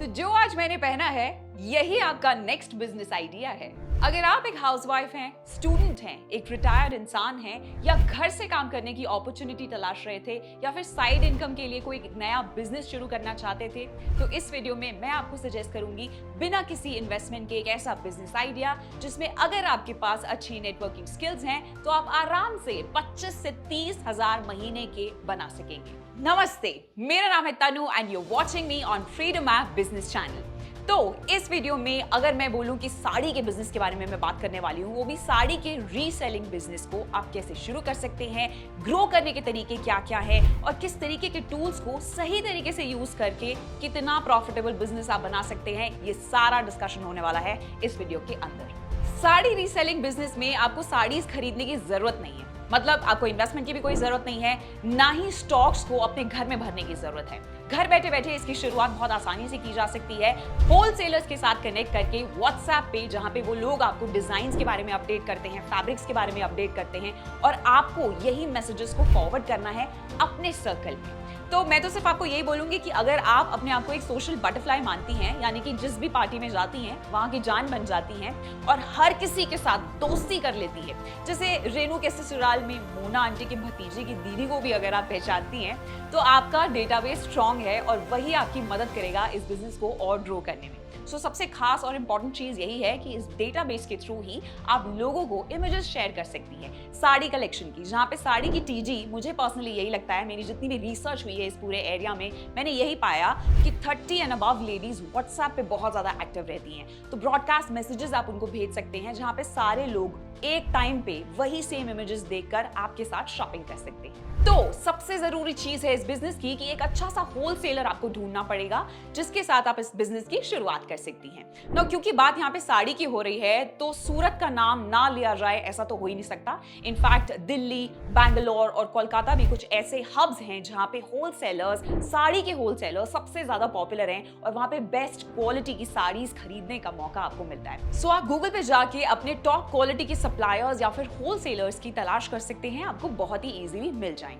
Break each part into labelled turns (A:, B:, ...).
A: तो जो आज मैंने पहना है यही आपका नेक्स्ट बिजनेस आइडिया है। अगर आप एक हाउसवाइफ हैं, स्टूडेंट हैं, एक रिटायर्ड इंसान हैं या घर से काम करने की अपॉर्चुनिटी तलाश रहे थे या फिर साइड इनकम के लिए कोई नया बिजनेस शुरू करना चाहते थे, तो इस वीडियो में मैं आपको सजेस्ट करूंगी बिना किसी इन्वेस्टमेंट के एक ऐसा बिजनेस आइडिया जिसमें अगर आपके पास अच्छी नेटवर्किंग स्किल्स हैं तो आप आराम से 25 से 30 हजार महीने के बना सकेंगे। नमस्ते, मेरा नाम है Tanu and you watching me on Freedom app business channel. तो इस वीडियो में अगर मैं बोलूं कि साड़ी के बिजनेस के बारे में मैं बात करने वाली हूं, वो भी साड़ी के रीसेलिंग बिजनेस को आप कैसे शुरू कर सकते हैं, ग्रो करने के तरीके क्या क्या है और किस तरीके के टूल्स को सही तरीके से यूज करके कितना प्रॉफिटेबल बिजनेस आप बना सकते हैं, ये सारा डिस्कशन होने वाला है इस वीडियो के अंदर। साड़ी रीसेलिंग बिजनेस में आपको साड़ीज खरीदने की जरूरत नहीं है, मतलब आपको इन्वेस्टमेंट की भी कोई जरूरत नहीं है, ना ही स्टॉक्स को अपने घर में भरने की जरूरत है। घर बैठे बैठे इसकी शुरुआत बहुत आसानी से की जा सकती है होलसेलर्स के साथ कनेक्ट करके व्हाट्सएप पे, जहां पे वो लोग आपको डिजाइन के बारे में अपडेट करते हैं, फैब्रिक्स के बारे में अपडेट करते हैं और आपको यही मैसेजेस को फॉरवर्ड करना है अपने सर्कल में। तो मैं तो सिर्फ आपको यही बोलूंगी कि अगर आप अपने आप को एक सोशल बटरफ्लाई मानती हैं, यानी कि जिस भी पार्टी में जाती हैं वहां की जान बन जाती हैं और हर किसी के साथ दोस्ती कर लेती है, जैसे रेनू के ससुराल में मोना आंटी की भतीजी की दीदी को भी अगर आप पहचानती हैं, तो आपका डेटाबेस स्ट्रांग है और वही आपकी मदद करेगा इस बिजनेस को और ग्रो करने में। सो सबसे खास और इंपॉर्टेंट चीज यही है कि इस डेटाबेस के थ्रू ही आप लोगों को इमेजेस शेयर कर सकती हैं साड़ी कलेक्शन की, जहां पे साड़ी की टीजी, मुझे पर्सनली यही लगता है, मेरी जितनी भी रिसर्च हुई है इस पूरे एरिया में, मैंने यही पाया कि 30 एंड अबव लेडीज व्हाट्सएप पे बहुत ज्यादा एक्टिव रहती हैं। तो ब्रॉडकास्ट मैसेजेस आप उनको भेज सकते हैं जहां पे सारे लोग एक टाइम पे वही सेम इमेजेस देखकर आपके साथ शॉपिंग कर सकते हैं। तो सबसे जरूरी चीज है इस बिजनेस की कि एक अच्छा सा होलसेलर आपको ढूंढना पड़ेगा जिसके साथ आप इस बिजनेस की शुरुआत कर सकती हैं। ना क्योंकि बात यहाँ पे साड़ी की हो रही है तो सूरत का नाम ना लिया जाए ऐसा तो हो ही नहीं सकता। इनफैक्ट दिल्ली, बैंगलोर और कोलकाता भी कुछ ऐसे हब्स हैं जहाँ पे होलसेलर्स, साड़ी के होलसेलर्स सबसे ज्यादा पॉपुलर हैं और वहाँ पे बेस्ट क्वालिटी की साड़ीज खरीदने का मौका आपको मिलता है। सो आप गूगल पे जाके अपने टॉप क्वालिटी की सप्लायर्स या फिर होलसेलर्स की तलाश कर सकते हैं, आपको बहुत ही इजीली मिल जाएंगे।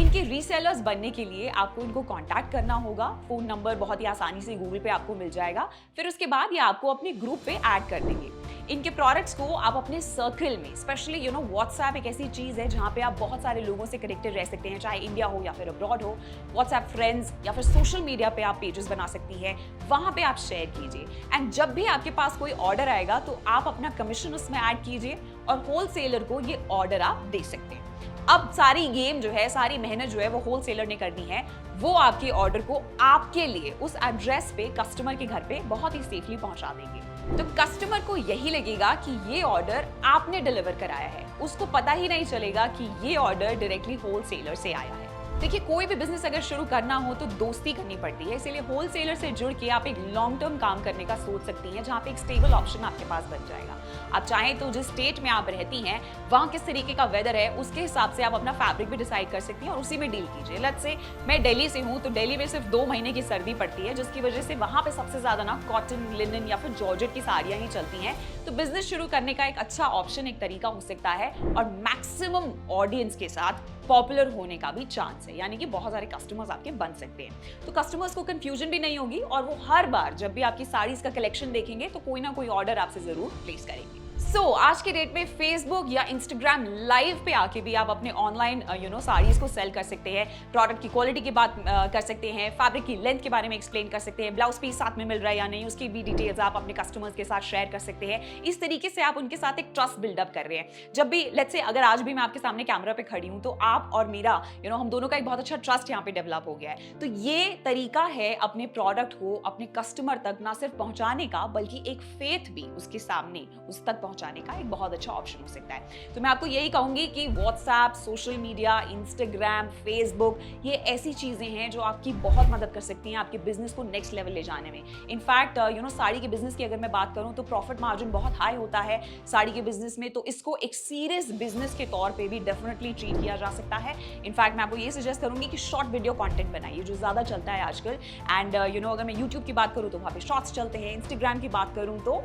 A: इनके रीसेलर्स बनने के लिए आपको इनको कांटेक्ट करना होगा, फोन नंबर बहुत ही आसानी से गूगल पे आपको मिल जाएगा, फिर उसके बाद ये आपको अपने ग्रुप पे ऐड कर देंगे। इनके प्रोडक्ट्स को आप अपने सर्कल में, स्पेशली व्हाट्सएप एक ऐसी चीज है जहां पे आप बहुत सारे लोगों से कनेक्टेड रह सकते हैं, चाहे इंडिया हो या फिर अब्रॉड हो। व्हाट्सएप फ्रेंड्स या फिर सोशल मीडिया पे आप पेजेस बना सकती हैं, वहां पे आप शेयर कीजिए एंड जब भी आपके पास कोई ऑर्डर आएगा तो आप अपना कमीशन उसमें ऐड कीजिए और होलसेलर को ये ऑर्डर आप दे सकते हैं। अब सारी गेम जो है, सारी मेहनत जो है वो होलसेलर ने करनी है, वो आपके ऑर्डर को आपके लिए उस एड्रेस पे कस्टमर के घर पे बहुत ही सेफली पहुंचा देंगे। तो कस्टमर को यही लगेगा कि ये ऑर्डर आपने डिलीवर कराया है, उसको पता ही नहीं चलेगा कि ये ऑर्डर डायरेक्टली होलसेलर से आया है। देखिए, कोई भी बिजनेस अगर शुरू करना हो तो दोस्ती करनी पड़ती है, इसीलिए होलसेलर से जुड़ के आप एक लॉन्ग टर्म काम करने का सोच सकती हैं जहां पे एक स्टेबल ऑप्शन आपके पास बन जाएगा। आप चाहें तो जिस स्टेट में आप रहती हैं वहां किस तरीके का वेदर है उसके हिसाब से आप अपना फैब्रिक भी डिसाइड कर सकती हैं और उसी में डील कीजिए। लेट्स से मैं दिल्ली से हूं तो दिल्ली में सिर्फ 2 महीने की सर्दी पड़ती है, जिसकी वजह से वहां पे सबसे ज्यादा ना कॉटन, लिनन या फिर जॉर्जेट की साड़ियां ही चलती हैं। तो बिजनेस शुरू करने का एक अच्छा ऑप्शन, एक तरीका हो सकता है और मैक्सिमम ऑडियंस के साथ पॉपुलर होने का भी चांस है, यानी कि बहुत सारे कस्टमर्स आपके बन सकते हैं। तो कस्टमर्स को कंफ्यूजन भी नहीं होगी और वो हर बार जब भी आपकी साड़ीज का कलेक्शन देखेंगे तो कोई ना कोई ऑर्डर आपसे जरूर प्लेस करेंगे। आज के डेट में फेसबुक या इंस्टाग्राम लाइव पे आके भी आप अपने ऑनलाइन साड़ीज को सेल कर सकते हैं, प्रोडक्ट की क्वालिटी की बात कर सकते हैं, फैब्रिक की लेंथ के बारे में एक्सप्लेन कर सकते हैं, ब्लाउज पीस साथ में मिल रहा है या नहीं उसकी भी डिटेल्स आप अपने कस्टमर्स के साथ शेयर कर सकते हैं। इस तरीके से आप उनके साथ एक ट्रस्ट बिल्डअप कर रहे हैं। जब भी लेट्स से अगर आज भी मैं आपके सामने कैमरा पे खड़ी हूं तो आप और मेरा हम दोनों का एक बहुत अच्छा ट्रस्ट यहाँ पे डेवलप हो गया है। तो ये तरीका है अपने प्रोडक्ट को अपने कस्टमर तक ना सिर्फ पहुंचाने का बल्कि एक फेथ भी उसके सामने उस तक पहुंचाने का एक बहुत अच्छा ऑप्शन हो सकता है। तो मैं आपको यही कहूंगी कि WhatsApp, social media, Instagram, Facebook, ये ऐसी चीजें हैं जो आपकी बहुत मदद कर सकती हैं आपके बिजनेस को नेक्स्ट लेवल ले जाने में। इनफैक्ट साड़ी के बिजनेस की अगर मैं बात करूं तो प्रॉफिट मार्जिन बहुत हाई होता है साड़ी के बिजनेस में, तो इसको एक सीरियस बिजनेस के तौर पे भी डेफिनेटली ट्रीट किया जा सकता है। इनफैक्ट मैं आपको ये सजेस्ट करूंगी कि शॉर्ट वीडियो कंटेंट बनाइए जो ज्यादा चलता है आजकल। एंड अगर मैं यूट्यूब की बात करूं तो वहां पे शॉर्ट्स चलते हैं, इंस्टाग्राम की बात करूं तो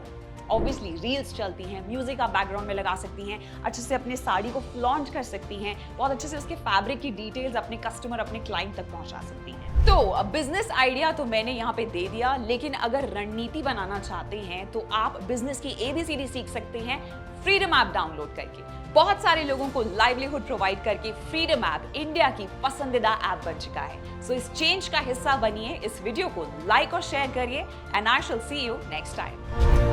A: ऑब्वियसली रील्स चलती हैं, म्यूजिक आप बैकग्राउंड में लगा सकती हैं, अच्छे से अपने साड़ी को फ्लॉन्ट कर सकती हैं, बहुत अच्छे से उसके फैब्रिक की डिटेल्स अपने कस्टमर, अपने क्लाइंट तक पहुंचा सकती हैं। तो बिजनेस आइडिया तो मैंने यहाँ पे दे दिया, लेकिन अगर रणनीति बनाना चाहते हैं तो आप बिजनेस की ABCD सीख सकते हैं फ्रीडम ऐप डाउनलोड करके। बहुत सारे लोगों को लाइवलीहुड प्रोवाइड करके फ्रीडम ऐप इंडिया की पसंदीदा ऐप बन चुका है। सो इस चेंज का हिस्सा बनिए, इस वीडियो को लाइक और शेयर करिए, and I shall see you next time.